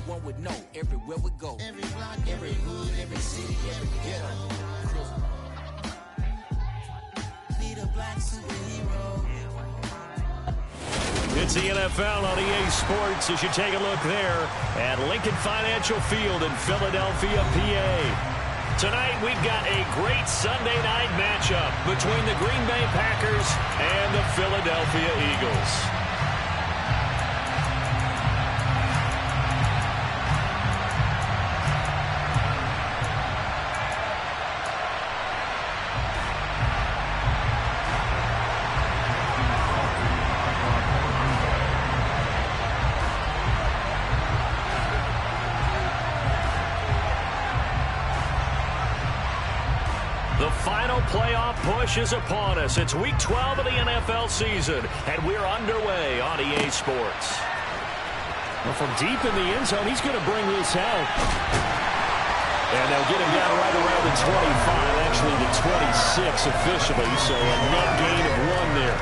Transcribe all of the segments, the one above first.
everyone would know. Everywhere we go, every block, every hood, every city, every ghetto. Need a black superhero. It's the NFL on EA Sports as you take a look there at Lincoln Financial Field in Philadelphia, PA. Tonight, we've got a great Sunday night matchup between the Green Bay Packers and the Philadelphia Eagles. The final playoff push is upon us. It's Week 12 of the NFL season, and we're underway on EA Sports. Well, from deep in the end zone, he's going to bring this out. And they'll get him down right around the 25, actually the 26 officially, so a net gain of 1 there.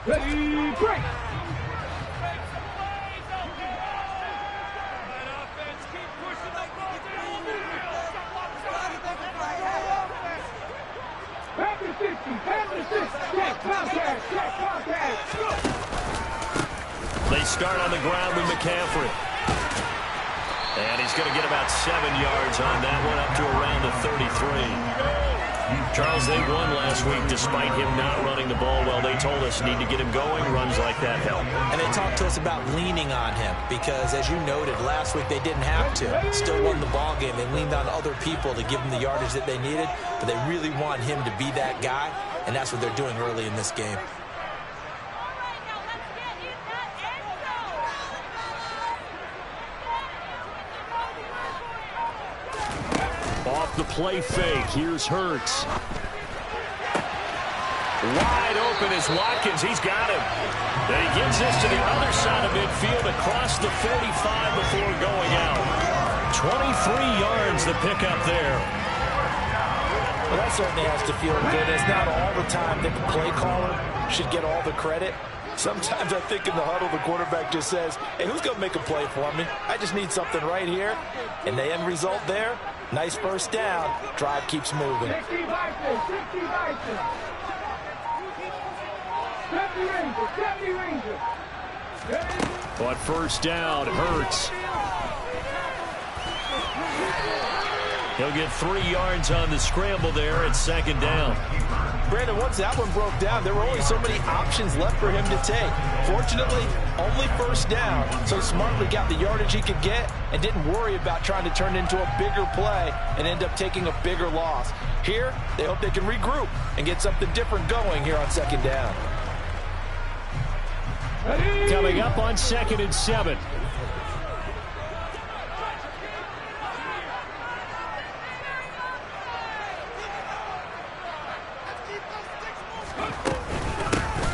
Ready, break! They start on the ground with McCaffrey. And he's going to get about 7 yards on that one, up to around the 33. Charles, they won last week despite him not running the ball well. They told us need to get him going. Runs like that help. And they talked to us about leaning on him because, as you noted, last week they didn't have to. Still won the ball game. They leaned on other people to give them the yardage that they needed, but they really want him to be that guy, and that's what they're doing early in this game. Off the play fake, here's Hurts. Wide open is Watkins, he's got him. And he gets this to the other side of midfield across the 45 before going out. 23 yards the pickup there. Well, that certainly has to feel good. It's not all the time that the play caller should get all the credit. Sometimes I think in the huddle, the quarterback just says, hey, who's going to make a play for me? I just need something right here. And the end result there, nice first down. Drive keeps moving. But first down, Hurts. He'll get 3 yards on the scramble there at second down. Brandon, once that one broke down, there were only so many options left for him to take. Fortunately, only first down, so smartly got the yardage he could get and didn't worry about trying to turn it into a bigger play and end up taking a bigger loss. Here, they hope they can regroup and get something different going here on second down. Coming up on 2nd and 7.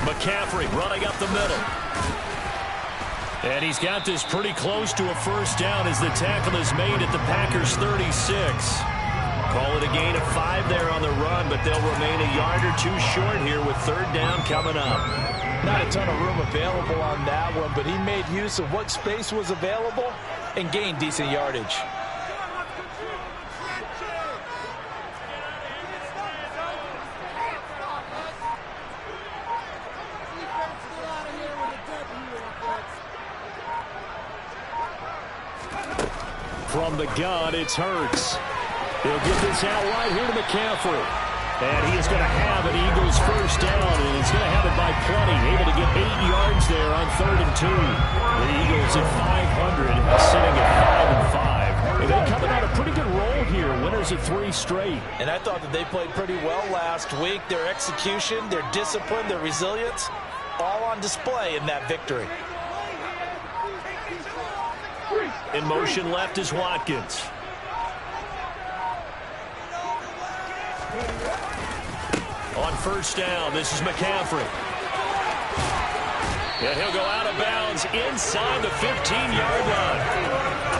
McCaffrey running up the middle. And he's got this pretty close to a first down as the tackle is made at the Packers' 36. Call it a gain of 5 there on the run, but they'll remain a yard or 2 short here with third down coming up. Not a ton of room available on that one, but he made use of what space was available and gained decent yardage. From the gun, it's Hurts. He'll get this out right here to McCaffrey. And he is going to have an Eagles first down, and he's going to have it by plenty. Able to get 8 yards there on 3rd and 2. The Eagles at 500, sitting at 5-5. And they coming on a pretty good roll here, winners of 3 straight. And I thought that they played pretty well last week. Their execution, their discipline, their resilience, all on display in that victory. In motion left is Watkins. On first down, this is McCaffrey. And he'll go out of bounds inside the 15-yard line.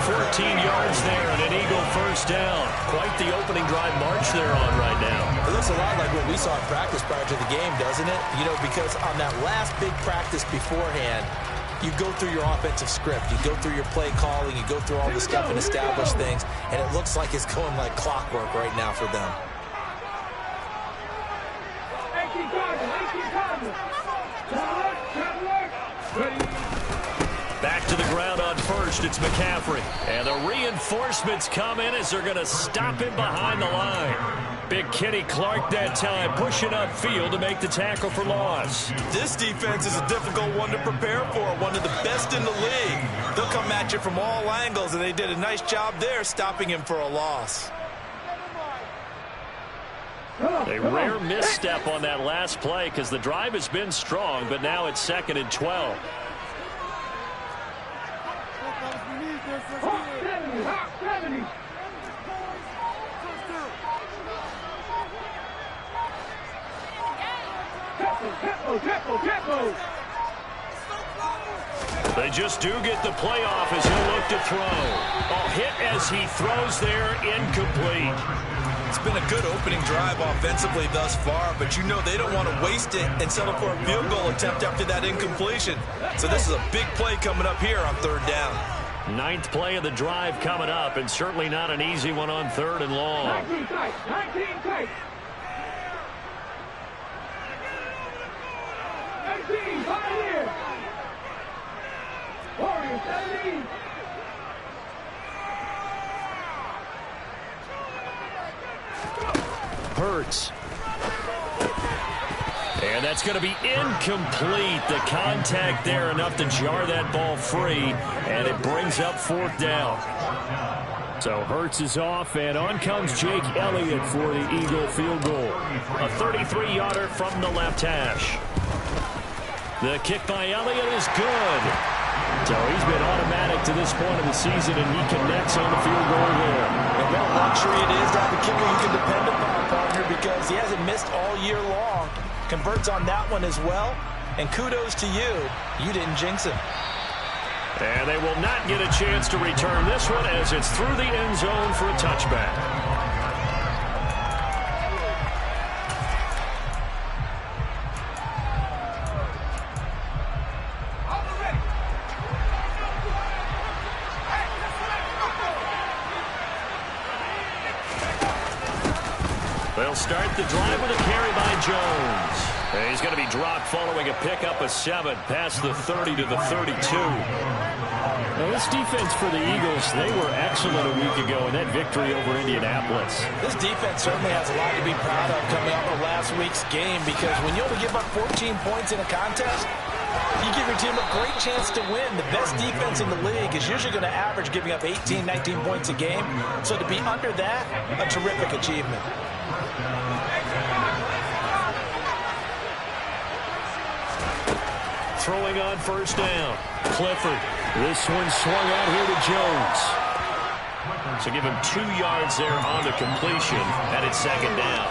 14 yards there and an Eagle first down. Quite the opening drive march they're on right now. It looks a lot like what we saw in practice prior to the game, doesn't it? You know, because on that last big practice beforehand, you go through your offensive script. You go through your play calling. You go through all the stuff and establish things. And it looks like it's going like clockwork right now for them. Back to the ground on first. It's McCaffrey. And the reinforcements come in as they're going to stop him behind the line. Big Kenny Clark that time pushing upfield to make the tackle for loss. This defense is a difficult one to prepare for, one of the best in the league. They'll come at you from all angles, and they did a nice job there stopping him for a loss. A rare misstep on that last play because the drive has been strong, but now it's 2nd and 12. They just do get the playoff as he'll look to throw. A hit as he throws there, incomplete. It's been a good opening drive offensively thus far, but you know they don't want to waste it and settle for a field goal attempt after that incompletion. So this is a big play coming up here on 3rd down. 9th play of the drive coming up, and certainly not an easy one on 3rd and long. 19 tight. 18, Pioneer. Warriors, 17. Hurts. And that's going to be incomplete. The contact there enough to jar that ball free, and it brings up 4th down. So Hurts is off, and on comes Jake Elliott for the Eagle field goal. A 33-yarder from the left hash. The kick by Elliott is good. So he's been automatic to this point of the season, and he connects on the field goal there. And what a luxury it is to have a kicker you can depend upon, partner, because he hasn't missed all year long. Converts on that one as well. And kudos to you. You didn't jinx him. And they will not get a chance to return this one as it's through the end zone for a touchback. They'll start the drive with a carry by Jones. And he's going to be dropped following a pickup of 7 past the 30 to the 32. Now this defense for the Eagles, they were excellent a week ago in that victory over Indianapolis. This defense certainly has a lot to be proud of coming off of last week's game, because when you only give up 14 points in a contest, you give your team a great chance to win. The best defense in the league is usually going to average giving up 18, 19 points a game. So to be under that, a terrific achievement. Throwing on first down. Clifford. This one swung out here to Jones. So give him 2 yards there on the completion, and it's 2nd down.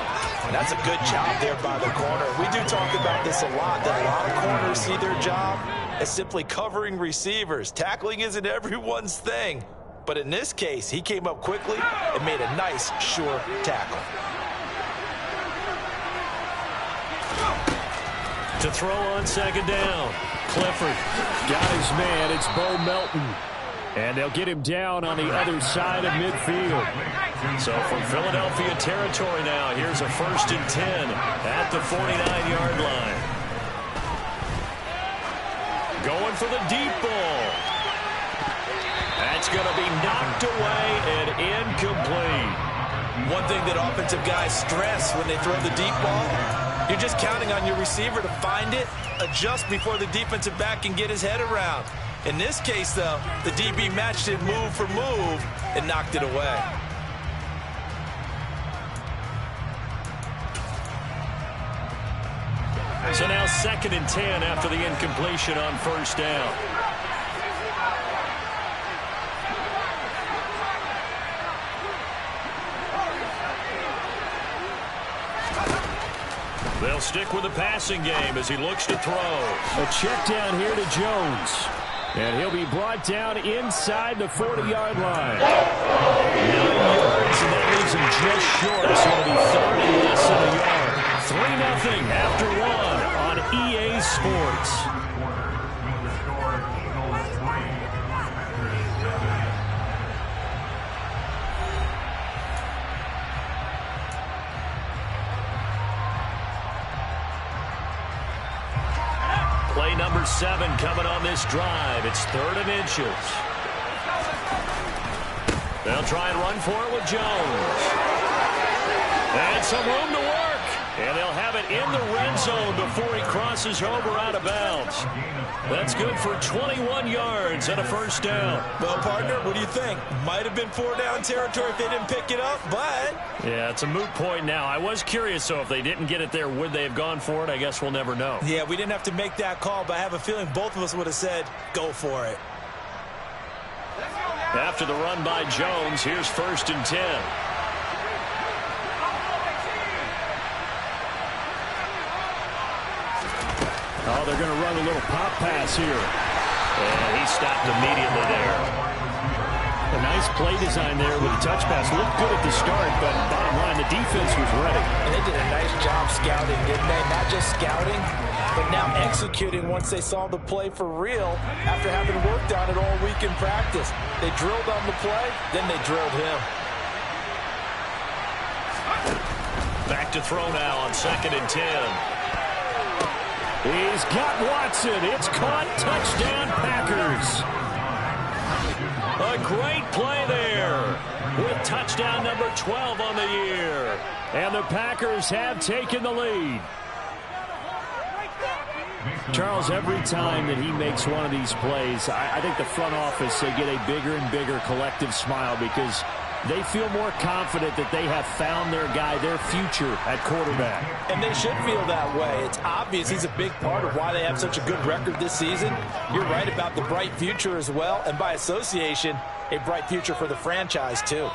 That's a good job there by the corner. We do talk about this a lot, that a lot of corners see their job as simply covering receivers. Tackling isn't everyone's thing. But in this case, he came up quickly and made a nice, sure tackle. To throw on 2nd down. Clifford got his man. It's Bo Melton. And they'll get him down on the other side of midfield. So from Philadelphia territory now, here's a 1st and 10 at the 49-yard line. Going for the deep ball. That's going to be knocked away and incomplete. One thing that offensive guys stress when they throw the deep ball, you're just counting on your receiver to find it, adjust before the defensive back can get his head around. In this case, though, the DB matched it move for move and knocked it away. So now 2nd and 10 after the incompletion on first down. They'll stick with the passing game as he looks to throw. A check down here to Jones. And he'll be brought down inside the 40-yard line. 9 yards, and that leaves him just short. So it'll be third and less than a yard. 3-0 after 1 on EA Sports. Play number 7 coming on this drive. It's 3rd and inches. They'll try and run for it with Jones. And some room to work. And they'll have it in the red zone before he crosses over out of bounds. That's good for 21 yards and a first down. Well, partner, what do you think? Might have been 4-down territory if they didn't pick it up, but... Yeah, it's a moot point now. I was curious, so if they didn't get it there, would they have gone for it? I guess we'll never know. Yeah, we didn't have to make that call, but I have a feeling both of us would have said, go for it. After the run by Jones, here's 1st and 10. Oh, they're going to run a little pop pass here. And he stopped immediately there. A nice play design there with a touch pass. Looked good at the start, but bottom line, the defense was ready. And they did a nice job scouting, didn't they? Not just scouting, but now executing once they saw the play for real after having worked on it all week in practice. They drilled on the play, then they drilled him. Back to throw now on 2nd and 10. He's got Watson. It's caught. Touchdown, Packers. A great play there with touchdown number 12 on the year. And the Packers have taken the lead. Charles, every time that he makes one of these plays, I think the front office, they get a bigger and bigger collective smile because they feel more confident that they have found their guy, their future at quarterback. And they should feel that way. It's obvious he's a big part of why they have such a good record this season. You're right about the bright future as well, and by association, a bright future for the franchise too.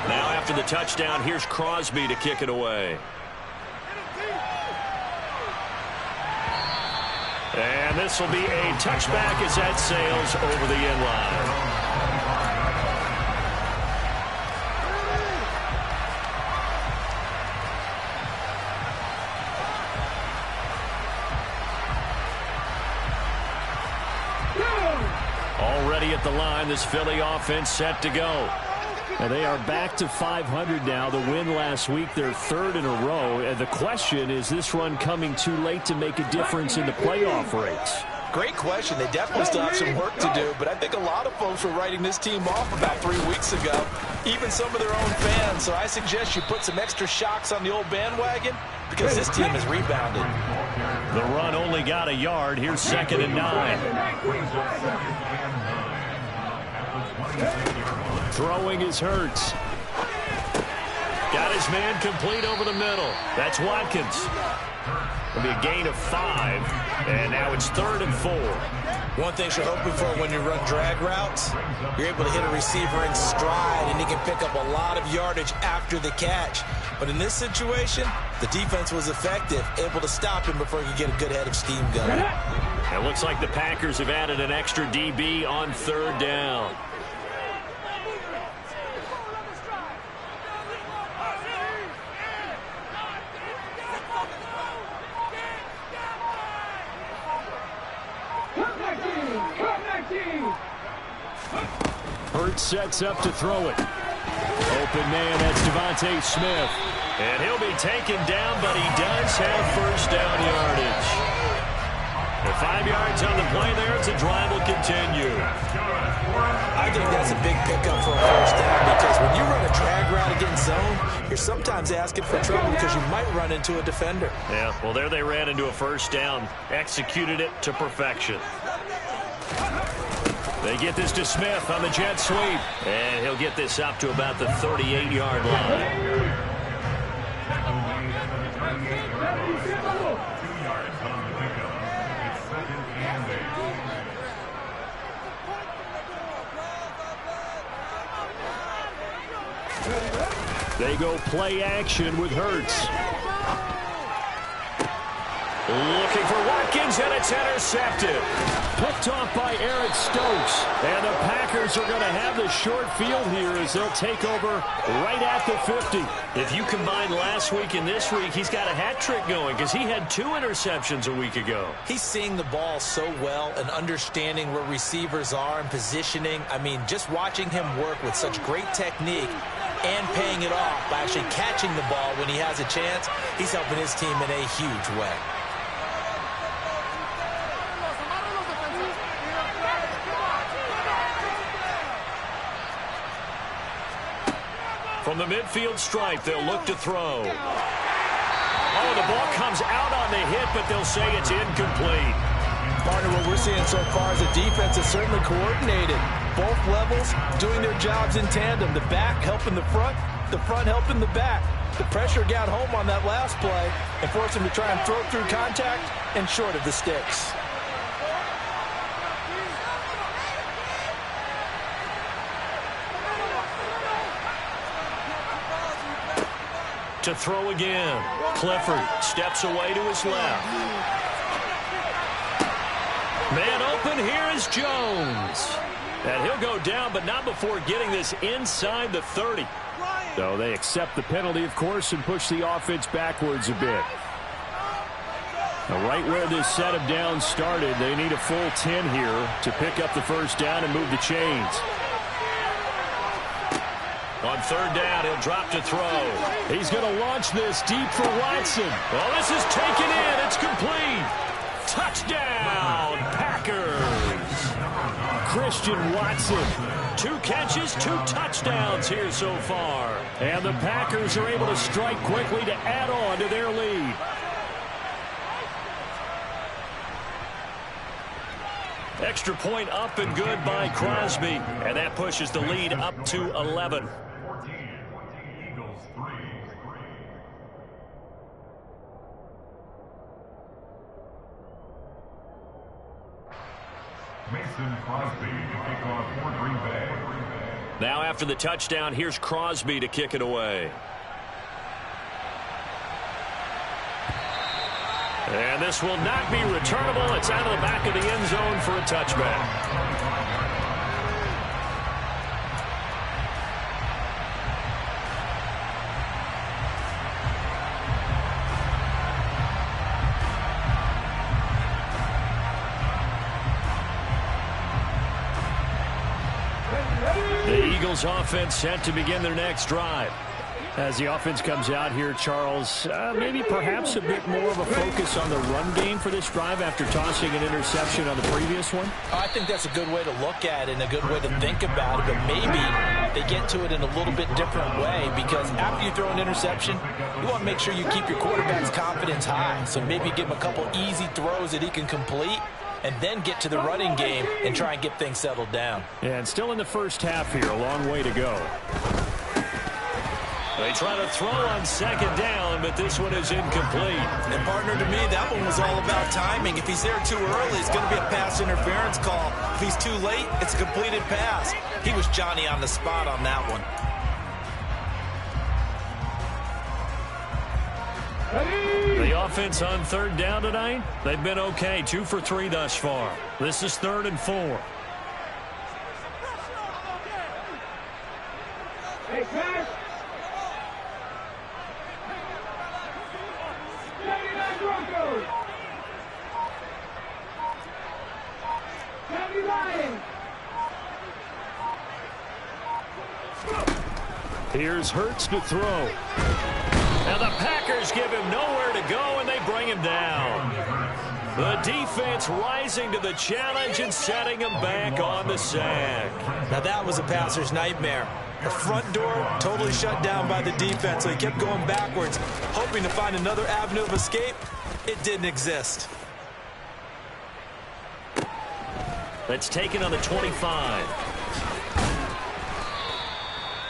Now after the touchdown, here's Crosby to kick it away. And this will be a touchback as that sails over the end line. Already at the line, this Philly offense set to go. And they are back to 500 now. The win last week, their 3rd in a row. And the question is this run coming too late to make a difference in the playoff race? Great question. They definitely still have some work to do, but I think a lot of folks were writing this team off about 3 weeks ago, even some of their own fans. So I suggest you put some extra shocks on the old bandwagon because this team has rebounded. The run only got a yard. Here's 2nd and 9. Throwing is Hurts. Got his man complete over the middle. That's Watkins. It'll be a gain of 5, and now it's 3rd and 4. One thing you're hoping for when you run drag routes, you're able to hit a receiver in stride, and he can pick up a lot of yardage after the catch. But in this situation, the defense was effective, able to stop him before he could get a good head of steam going. It looks like the Packers have added an extra DB on 3rd down. Hurts sets up to throw it. Open man, that's Devontae Smith. And he'll be taken down, but he does have 1st down yardage. The 5 yards on the play there, it's a drive will continue. I think that's a big pickup for a 1st down because when you run a drag route against zone, you're sometimes asking for trouble because you might run into a defender. Yeah, well, there they ran into a 1st down, executed it to perfection. They get this to Smith on the jet sweep. And he'll get this up to about the 38-yard line. They go play action with Hurts. Looking for Watkins, and it's intercepted. Picked off by Eric Stokes. And the Packers are going to have the short field here as they'll take over right at the 50. If you combine last week and this week, he's got a hat trick going because he had 2 interceptions a week ago. He's seeing the ball so well and understanding where receivers are and positioning. I mean, just watching him work with such great technique and paying it off by actually catching the ball when he has a chance, he's helping his team in a huge way. From the midfield stripe, they'll look to throw. Oh, the ball comes out on the hit, but they'll say it's incomplete. Partner, what we're seeing so far is the defense is certainly coordinated. Both levels doing their jobs in tandem. The back helping the front helping the back. The pressure got home on that last play and forced him to try and throw through contact and short of the sticks. To throw again. Clifford steps away to his left. Man open, here is Jones. And he'll go down, but not before getting this inside the 30. So they accept the penalty, of course, and push the offense backwards a bit. Now, right where this set of downs started, they need a full 10 here to pick up the first down and move the chains. On third down, he'll drop to throw. He's going to launch this deep for Watson. Well, this is taken in. It's complete. Touchdown, Packers. Christian Watson. 2 catches, 2 touchdowns here so far. And the Packers are able to strike quickly to add on to their lead. Extra point up and good by Crosby. And that pushes the lead up to 11. Now after the touchdown, here's Crosby to kick it away. And this will not be returnable. It's out of the back of the end zone for a touchback. The Eagles offense set to begin their next drive. As the offense comes out here, Charles, maybe perhaps a bit more of a focus on the run game for this drive after tossing an interception on the previous one? I think that's a good way to look at it and a good way to think about it, but maybe they get to it in a little bit different way because after you throw an interception, you want to make sure you keep your quarterback's confidence high. So maybe give him a couple easy throws that he can complete and then get to the running game and try and get things settled down. Yeah, and still in the first half here, a long way to go. They try to throw on second down, but this one is incomplete. And partner, to me, that one was all about timing. If he's there too early, it's going to be a pass interference call. If he's too late, it's a completed pass. He was Johnny on the spot on that one. The offense on third down tonight, they've been okay. 2 for 3 thus far. This is 3rd and 4. Hey, Cash. Broncos. County Lions. Here's Hurts to throw. Now the Packers give him nowhere to go, and they bring him down. The defense rising to the challenge and setting him back on the sack. Now that was a passer's nightmare. The front door totally shut down by the defense, so he kept going backwards, hoping to find another avenue of escape. It didn't exist. That's taken on the 25.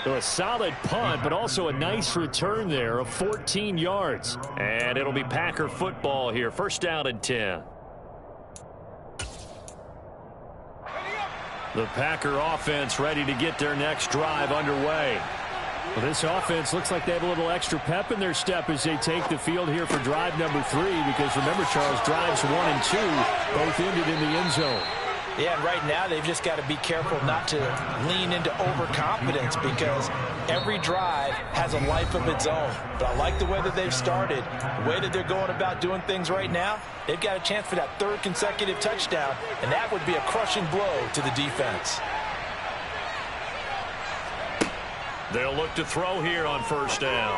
So a solid punt, but also a nice return there of 14 yards. And it'll be Packer football here. 1st down and 10. The Packer offense ready to get their next drive underway. Well, this offense looks like they have a little extra pep in their step as they take the field here for drive number 3, because remember, Charles, drives 1 and 2 both ended in the end zone. Yeah, and right now they've just got to be careful not to lean into overconfidence, because every drive has a life of its own. But I like the way that they've started, the way that they're going about doing things right now. They've got a chance for that 3rd consecutive touchdown, and that would be a crushing blow to the defense. They'll look to throw here on 1st down.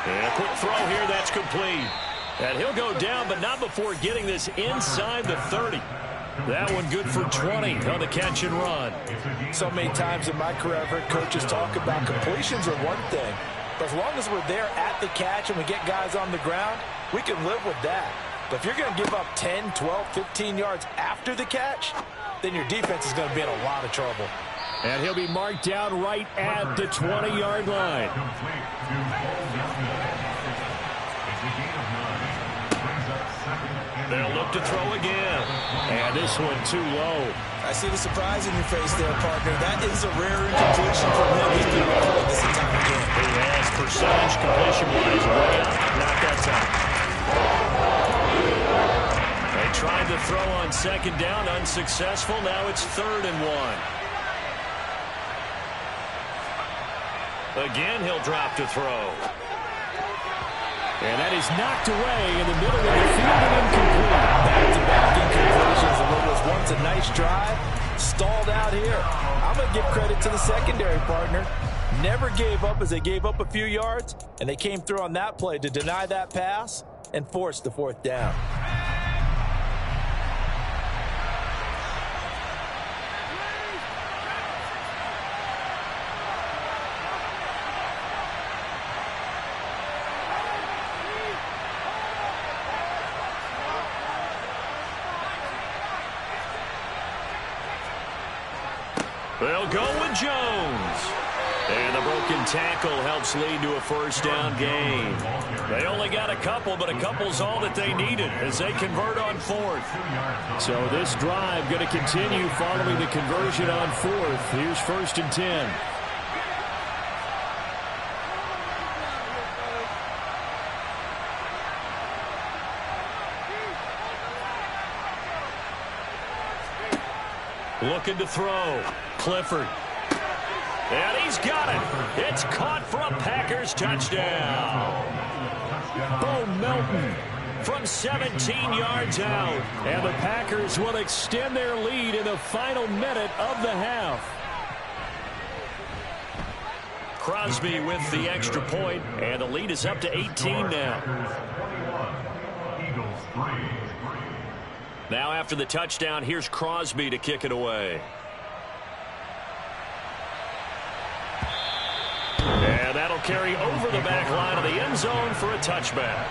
And a quick throw here, that's complete. And he'll go down, but not before getting this inside the 30. That one good for 20 on the catch and run. So many times in my career, I've heard coaches talk about completions are one thing, but as long as we're there at the catch and we get guys on the ground, we can live with that. But if you're going to give up 10, 12, 15 yards after the catch, then your defense is going to be in a lot of trouble. And he'll be marked down right at the 20-yard line. They'll look to throw again. And this one too low. I see the surprise in your face there, partner. That is a rare incompletion from him. He's been recorded this time again. He has percentage completion-wise way up. Not that time. They tried to throw on 2nd down, unsuccessful. Now it's 3rd and 1. Again, he'll drop to throw. And that is knocked away in the middle of the field and incomplete. Back-to-back incompletions. And what was once a nice drive stalled out here. I'm going to give credit to the secondary, partner. Never gave up as they gave up a few yards, and they came through on that play to deny that pass and force the 4th down. They'll go with Jones. And the broken tackle helps lead to a 1st down gain. They only got a couple, but a couple's all that they needed as they convert on 4th. So this drive going to continue following the conversion on 4th. Here's 1st and 10. Looking to throw. Clifford. And he's got it. It's caught for a Packers touchdown. Bo Melton from 17 yards out. And the Packers will extend their lead in the final minute of the half. Crosby with the extra point, and the lead is up to 18 now. Now after the touchdown, here's Crosby to kick it away. And that'll carry over the back line of the end zone for a touchback.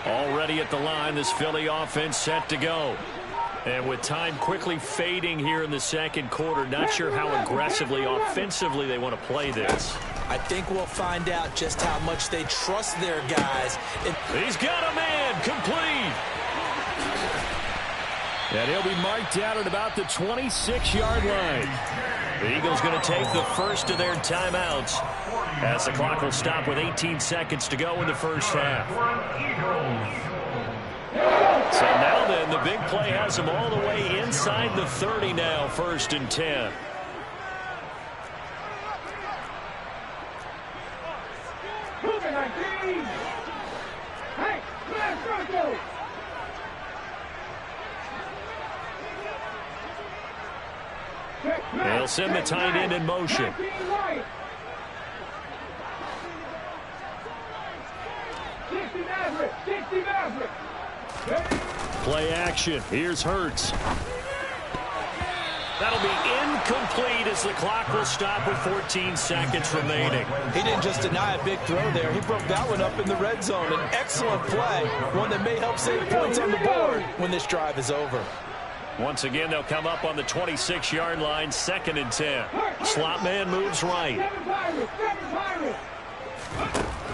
Already at the line, this Philly offense set to go. And with time quickly fading here in the 2nd quarter, not sure how aggressively, offensively they want to play this. I think we'll find out just how much they trust their guys. He's got a man, complete. And he'll be marked down at about the 26-yard line. The Eagles going to take the first of their timeouts as the clock will stop with 18 seconds to go in the first half. So now then, the big play has them all the way inside the 30 now, 1st and 10. Moving like these. Hey, let's go. They'll send the tight end in motion. Play action. Here's Hurts. That'll be incomplete as the clock will stop with 14 seconds remaining. He didn't just deny a big throw there. He broke that one up in the red zone. An excellent play, one that may help save points on the board when this drive is over. Once again, they'll come up on the 26-yard line, 2nd and 10. Slot man moves right.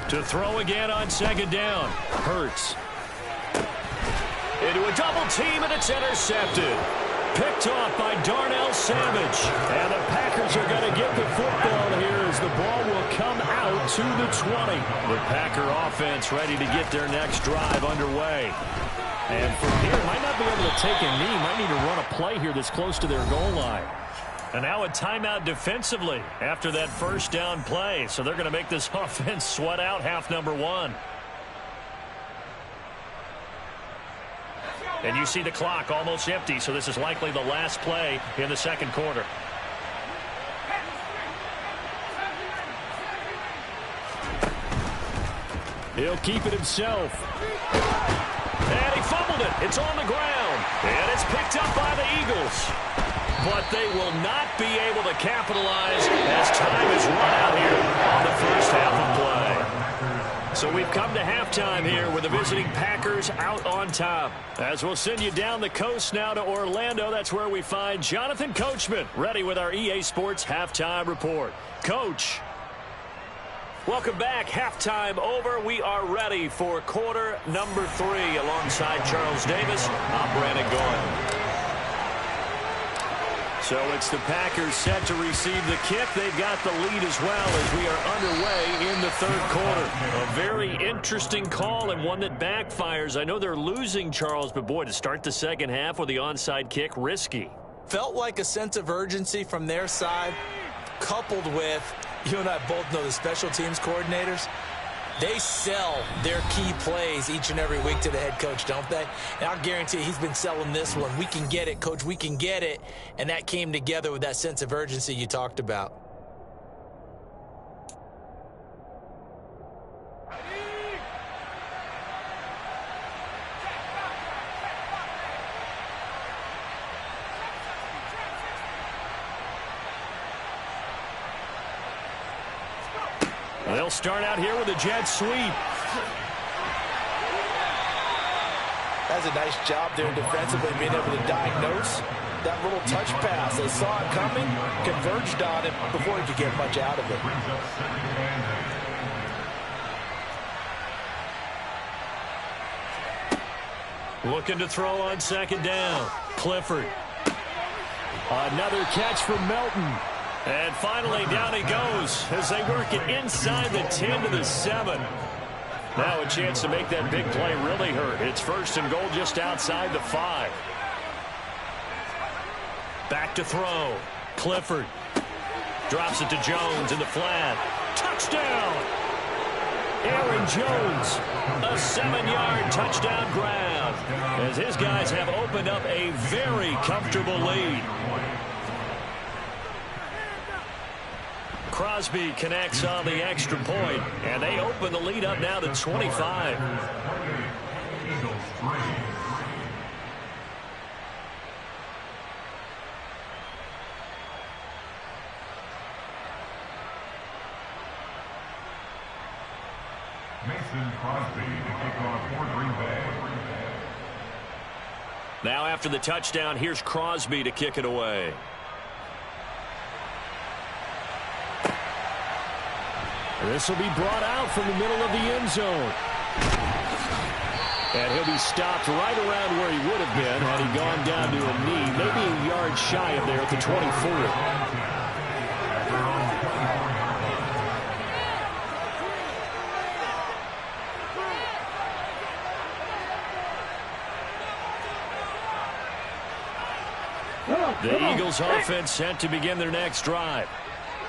To throw again on 2nd down. Hurts. Into a double team, and it's intercepted. Picked off by Darnell Savage. And the Packers are going to get the football here as the ball will come out to the 20. The Packer offense ready to get their next drive underway. And from here, might not be able to take a knee. Might need to run a play here that's close to their goal line. And now a timeout defensively after that first down play. So they're going to make this offense sweat out half number 1. And you see the clock almost empty, so this is likely the last play in the second quarter. He'll keep it himself. And he fumbled it. It's on the ground. And it's picked up by the Eagles. But they will not be able to capitalize as time is run out here on the first half of play. So we've come to halftime here with the visiting Packers out on top. As we'll send you down the coast now to Orlando, that's where we find Jonathan Coachman ready with our EA Sports Halftime Report. Coach. Welcome back. Halftime over. We are ready for quarter number 3 alongside Charles Davis. I'm Brandon Gordon. So it's the Packers set to receive the kick. They've got the lead as well as we are underway in the third quarter. A very interesting call and one that backfires. I know they're losing, Charles, but boy, to start the second half with the onside kick, risky. Felt like a sense of urgency from their side, coupled with, you and I both know the special teams coordinators. They sell their key plays each and every week to the head coach, don't they? And I'll guarantee you he's been selling this one. We can get it, coach. We can get it. And that came together with that sense of urgency you talked about. They'll start out here with a jet sweep. That's a nice job there defensively, being able to diagnose that little touch pass. They saw it coming, converged on it before he could get much out of it. Looking to throw on 2nd down. Clifford. Another catch from Melton. And finally, down he goes as they work it inside the 10 to the 7. Now a chance to make that big play really hurt. It's 1st and goal just outside the 5. Back to throw. Clifford drops it to Jones in the flat. Touchdown! Aaron Jones, a 7-yard touchdown grab as his guys have opened up a very comfortable lead. Crosby connects on the extra point, and they open the lead up now to 25. Mason Crosby to kick off for Green Bay. Now after the touchdown, here's Crosby to kick it away. This will be brought out from the middle of the end zone. And he'll be stopped right around where he would have been had he gone down to a knee, maybe a yard shy of there at the 24. The Eagles offense set to begin their next drive.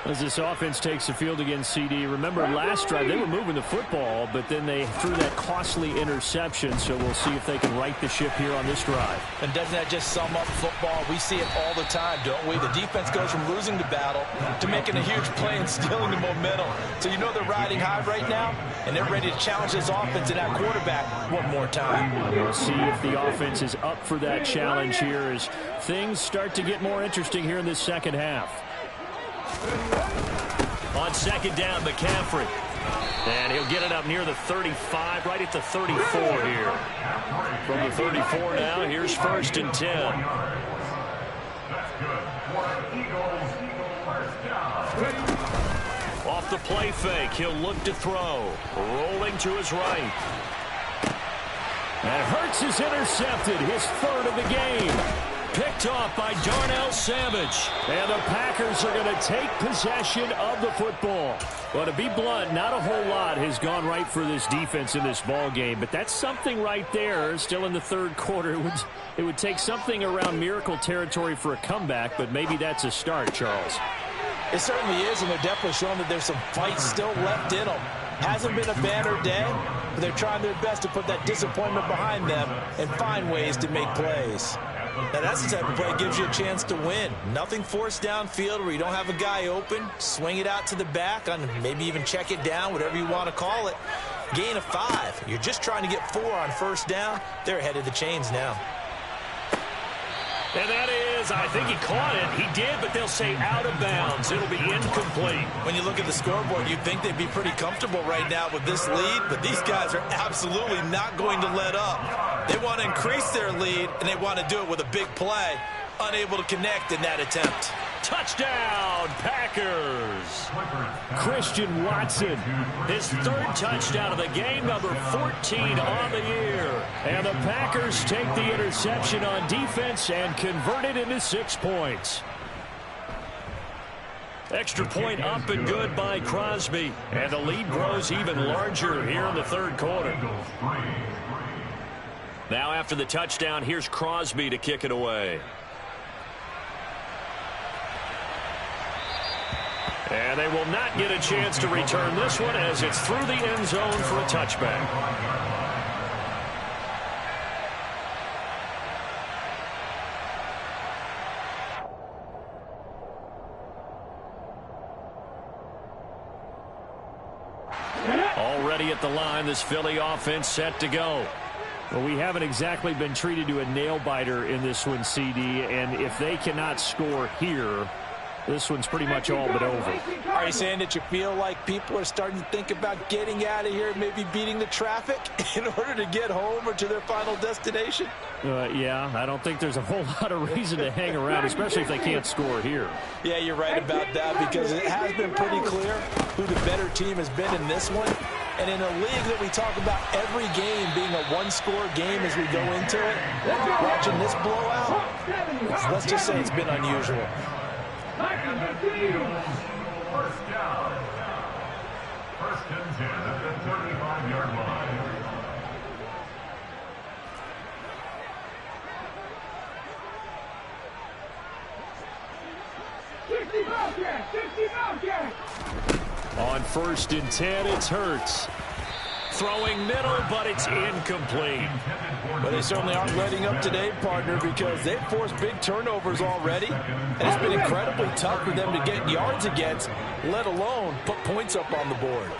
As this offense takes the field against CD, remember last drive they were moving the football, but then they threw that costly interception, so we'll see if they can right the ship here on this drive. And doesn't that just sum up football? We see it all the time, don't we? The defense goes from losing the battle to making a huge play and stealing the momentum. So you know they're riding high right now, and they're ready to challenge this offense and that quarterback one more time. We'll see if the offense is up for that challenge here as things start to get more interesting here in this second half. On second down, McCaffrey. And he'll get it up near the 35, right at the 34 here. From the 34 now, here's 1st and 10. Off the play fake, he'll look to throw. Rolling to his right. And Hurts is intercepted, his 3rd of the game. Picked off by Darnell Savage. And the Packers are going to take possession of the football. Well, to be blunt, not a whole lot has gone right for this defense in this ball game, but that's something right there. Still in the 3rd quarter. It would take something around miracle territory for a comeback, but maybe that's a start, Charles. It certainly is, and they're definitely showing that there's some fight still left in them. Hasn't been a banner day, but they're trying their best to put that disappointment behind them and find ways to make plays. Now, that's the type of play that gives you a chance to win. Nothing forced downfield where you don't have a guy open. Swing it out to the back, on maybe even check it down, whatever you want to call it. Gain of 5. You're just trying to get 4 on 1st down. They're ahead of the chains now. And that is, I think he caught it. He did, but they'll say out of bounds. It'll be incomplete. When you look at the scoreboard, you'd think they'd be pretty comfortable right now with this lead, but these guys are absolutely not going to let up. They want to increase their lead, and they want to do it with a big play. Unable to connect in that attempt. Touchdown, Packers. Christian Watson, his 3rd touchdown of the game, number 14 on the year. And the Packers take the interception on defense and convert it into 6 points. Extra point up and good by Crosby. And the lead grows even larger here in the 3rd quarter. Now after the touchdown, here's Crosby to kick it away. And they will not get a chance to return this one as it's through the end zone for a touchback. Already at the line, this Philly offense set to go. Well, we haven't exactly been treated to a nail-biter in this one, CD, and if they cannot score here, this one's pretty much all but over. Are you saying that you feel like people are starting to think about getting out of here, maybe beating the traffic in order to get home or to their final destination? Yeah, I don't think there's a whole lot of reason to hang around, especially if they can't score here. Yeah, you're right about that because it has been pretty clear who the better team has been in this one. And in a league that we talk about every game being a one-score game as we go into it, watching this blowout, let's just say it's been unusual. 1st down. 1st and 10 at the 35-yard line. On 1st and 10, it's Hurts. Throwing middle, but it's incomplete. But they certainly aren't letting up today, partner, because they've forced big turnovers already. And it's been incredibly tough for them to get yards against, let alone put points up on the board.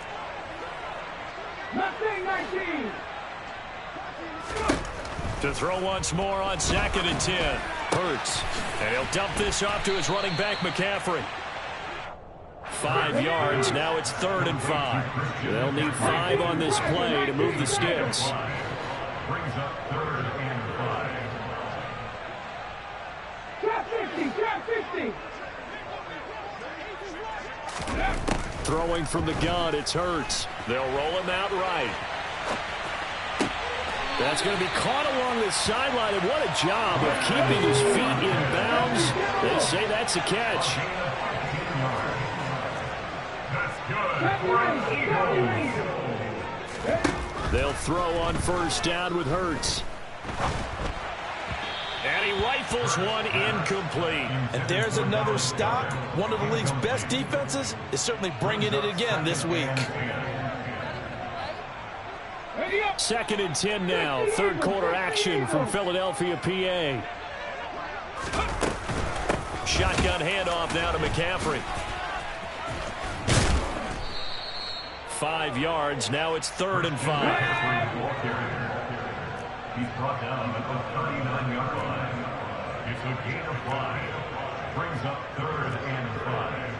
To throw once more on 2nd and 10. Hurts. And he'll dump this off to his running back, McCaffrey. 5 yards. Now it's 3rd and 5. They'll need 5 on this play to move the sticks. Brings up 3rd and 5. Trap 50. Throwing from the gun, it's Hurts. They'll roll him out right. That's going to be caught along the sideline, and what a job of keeping his feet in bounds. They say that's a catch. That's good. They'll throw on 1st down with Hurts. And he rifles one incomplete. And there's another stop. One of the league's best defenses is certainly bringing it again this week. 2nd and 10 now. Third quarter action from Philadelphia, PA. Shotgun handoff now to McCaffrey. 5 yards. Now it's 3rd and 5. He's brought down at the 39-yard line. It's a gain of 5. Brings up 3rd and 5.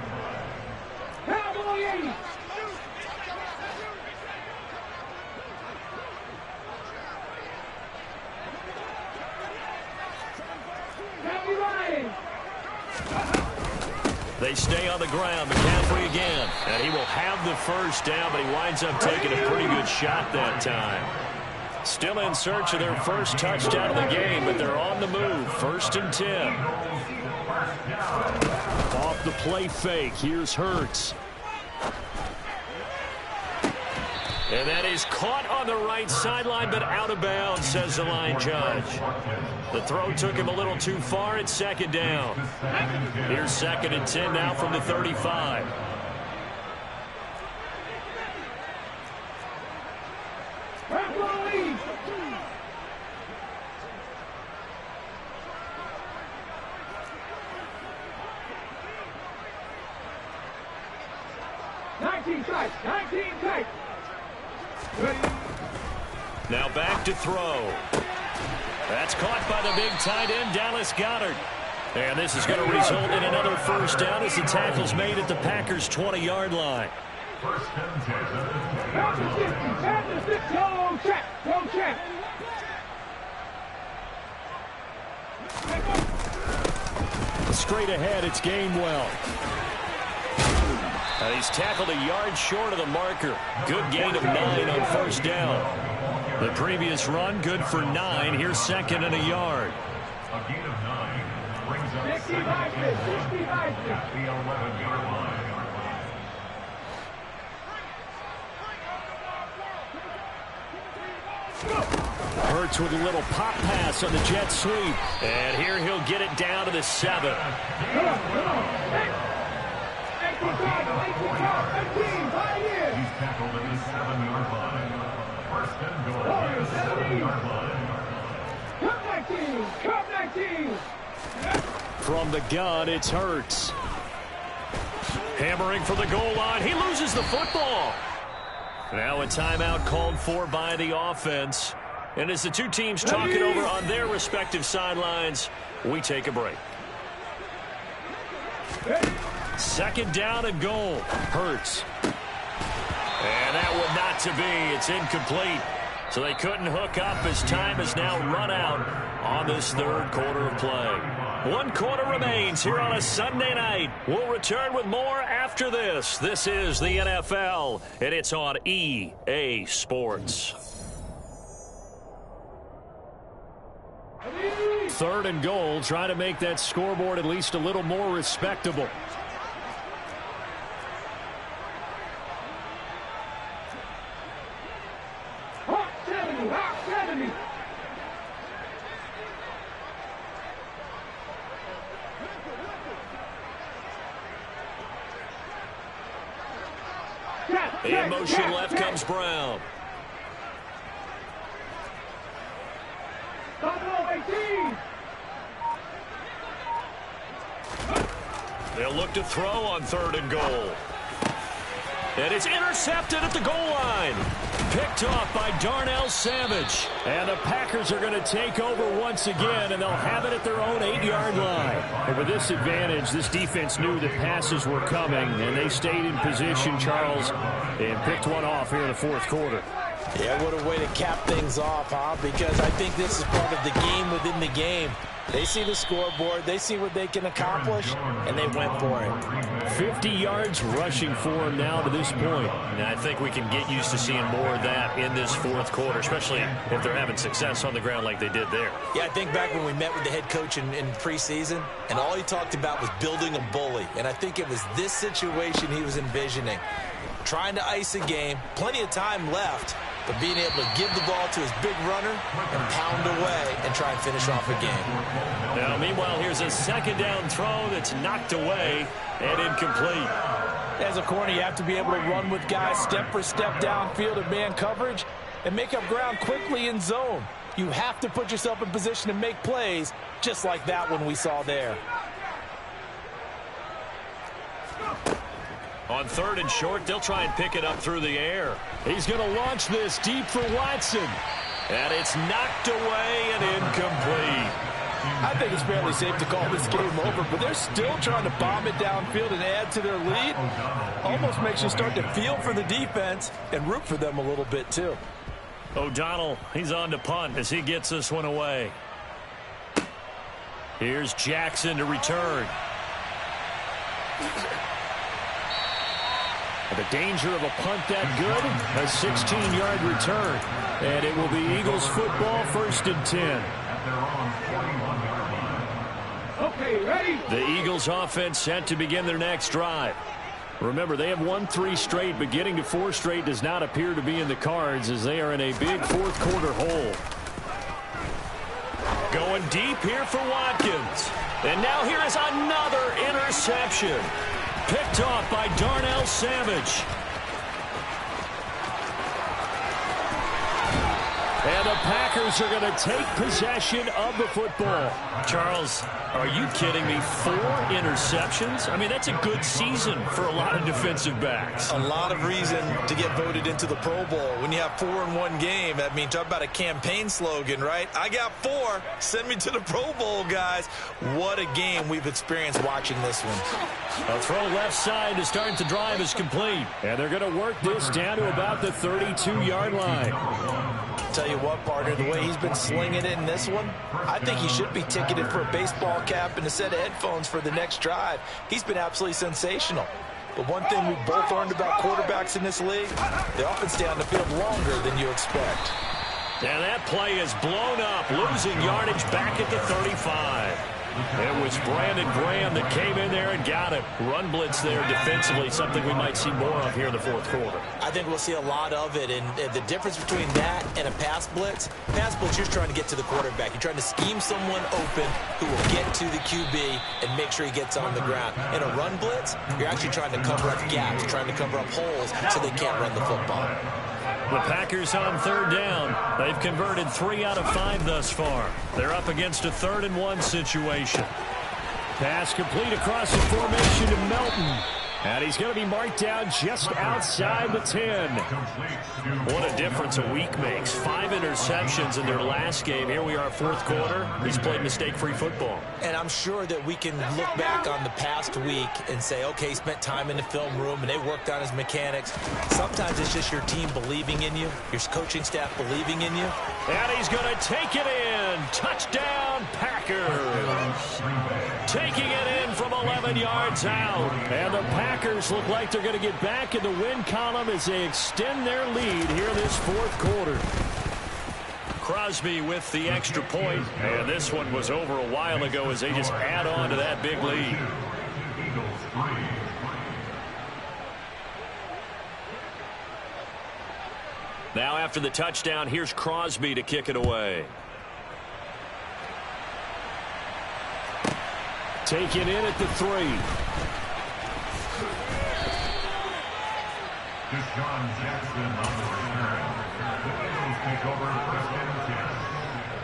Cowboys! They stay on the ground. McCaffrey again. And he will have the first down, but he winds up taking a pretty good shot that time. Still in search of their first touchdown of the game, but they're on the move. 1st and 10. Off the play fake. Here's Hurts. And that is caught on the right sideline, but out of bounds, says the line judge. The throw took him a little too far. It's 2nd down. Here's 2nd and 10 now from the 35. Now back to throw. That's caught by the big tight end, Dallas Goedert. And this is going to result in another first down as the tackle's made at the Packers' 20-yard line. 1st and 10. Go check! Go check! Straight ahead, it's Gainwell. And he's tackled a yard short of the marker. Good gain of 9 on 1st down. The previous run, good for 9. Here's 2nd and a yard. A gain of 9 brings up 2nd and 10 at the 11-yard line. Hurts with a little pop pass on the jet sweep. And here he'll get it down to the 7. He's tackled at the 7-yard line. 1st and goal at the 7-yard line. Come 19! From the gun, it's Hurts. Hammering for the goal line. He loses the football. Now a timeout called for by the offense. And as the two teams talk it over on their respective sidelines, we take a break. 2nd down and goal. Hurts. And that one not to be. It's incomplete. So they couldn't hook up as time has now run out on this 3rd quarter of play. 1 quarter remains here on a Sunday night. We'll return with more after this. This is the NFL, and it's on EA Sports. 3rd and goal, trying to make that scoreboard at least a little more respectable. Hot 70! Hot 70! In motion left comes Brown. They'll look to throw on 3rd and goal. And it's intercepted at the goal line. Picked off by Darnell Savage. And the Packers are going to take over once again, and they'll have it at their own 8-yard line. And with this advantage, this defense knew that passes were coming, and they stayed in position, Charles, and picked one off here in the 4th quarter. Yeah, what a way to cap things off, huh? Because I think this is part of the game within the game. They see the scoreboard, they see what they can accomplish, and they went for it. 50 yards rushing for him now to this point. And I think we can get used to seeing more of that in this 4th quarter, especially if they're having success on the ground like they did there. Yeah, I think back when we met with the head coach in preseason, and all he talked about was building a bully. And I think it was this situation he was envisioning. Trying to ice a game, plenty of time left, but being able to give the ball to his big runner and pound away and try and finish off a game. Now, meanwhile, here's a second down throw that's knocked away and incomplete. As a corner, you have to be able to run with guys step for step downfield in man coverage and make up ground quickly in zone. You have to put yourself in position to make plays, just like that one we saw there. On 3rd and short, they'll try and pick it up through the air. He's going to launch this deep for Watson. And it's knocked away and incomplete. I think it's fairly safe to call this game over, but they're still trying to bomb it downfield and add to their lead. Almost makes you start to feel for the defense and root for them a little bit, too. O'Donnell, he's on to punt as he gets this one away. Here's Jackson to return. The danger of a punt that good, a 16-yard return. And it will be Eagles football, 1st and 10. Okay, ready? The Eagles offense set to begin their next drive. Remember, they have won 3 straight, but getting to 4 straight does not appear to be in the cards as they are in a big 4th quarter hole. Going deep here for Watkins. And now here is another interception. Picked off by Darnell Savage. And the Packers are going to take possession of the football. Charles, are you kidding me? 4 interceptions? I mean, that's a good season for a lot of defensive backs. A lot of reason to get voted into the Pro Bowl. When you have 4 in one game, I mean, talk about a campaign slogan, right? I got 4. Send me to the Pro Bowl, guys. What a game we've experienced watching this one. A throw left side to start the drive is complete. And they're going to work this down to about the 32-yard line. Tell you what, partner, the way he's been slinging it in this one, I think he should be ticketed for a baseball cap and a set of headphones for the next drive. He's been absolutely sensational. But one thing we've both learned about quarterbacks in this league, they often stay on the field longer than you expect. And that play is blown up, losing yardage back at the 35. It was Brandon Graham that came in there and got it. Run blitz there defensively, something we might see more of here in the 4th quarter. I think we'll see a lot of it, and the difference between that and a pass blitz, you're trying to get to the quarterback. You're trying to scheme someone open who will get to the QB and make sure he gets on the ground. In a run blitz, you're actually trying to cover up gaps, trying to cover up holes so they can't run the football. The Packers on 3rd down. They've converted 3 out of 5 thus far. They're up against a 3rd and 1 situation. Pass complete across the formation to Melton. And he's going to be marked down just outside the 10. What a difference a week makes. 5 interceptions in their last game. Here we are, 4th quarter. He's played mistake-free football. And I'm sure that we can look back on the past week and say, okay, he spent time in the film room and they worked on his mechanics. Sometimes it's just your team believing in you, your coaching staff believing in you. And he's going to take it in. Touchdown, Packers. Taking it in from 11 yards out. And the Packers look like they're going to get back in the win column as they extend their lead here this 4th quarter. Crosby with the extra point, and this one was over a while ago as they just add on to that big lead. Now after the touchdown, here's Crosby to kick it away. Taken in at the 3. Deshaun Jackson on the return. The Eagles take over 1st and 10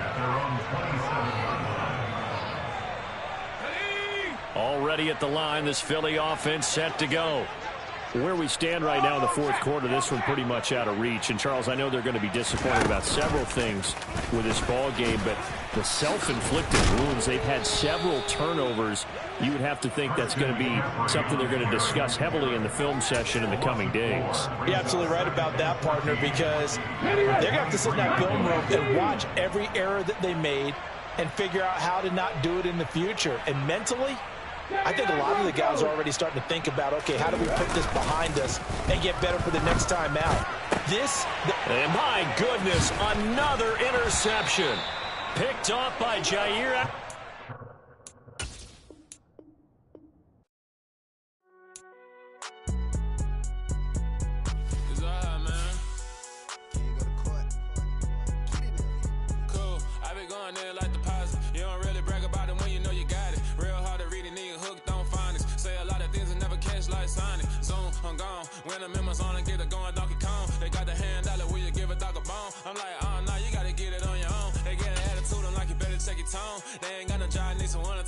at their own 27-yard line. Already at the line, this Philly offense set to go. Where we stand right now in the 4th quarter, this one pretty much out of reach. And, Charles, I know they're going to be disappointed about several things with this ball game, but the self-inflicted wounds, they've had several turnovers. You would have to think that's going to be something they're going to discuss heavily in the film session in the coming days. You're absolutely right about that, partner, because they're going to have to sit in that film room and watch every error that they made and figure out how to not do it in the future. And mentally, I think a lot of the guys are already starting to think about, okay, how do we put this behind us and get better for the next time out? And my goodness, another interception. Picked off by Jair. It's all right, man. Can you go to going in like deposit. You don't really brag about it when you know you got it. Real hard to read a nigga hooked on phonics. Say a lot of things and never catch like Sonic. Zoom, I'm gone. When I'm in my zone and get it going Donkey Kong. They got the hand dollar, will you give a dog a bone? I'm like, oh, no, you gotta get it on your own. They get an attitude, I'm like, you better check your tone. They ain't got no job, need someone to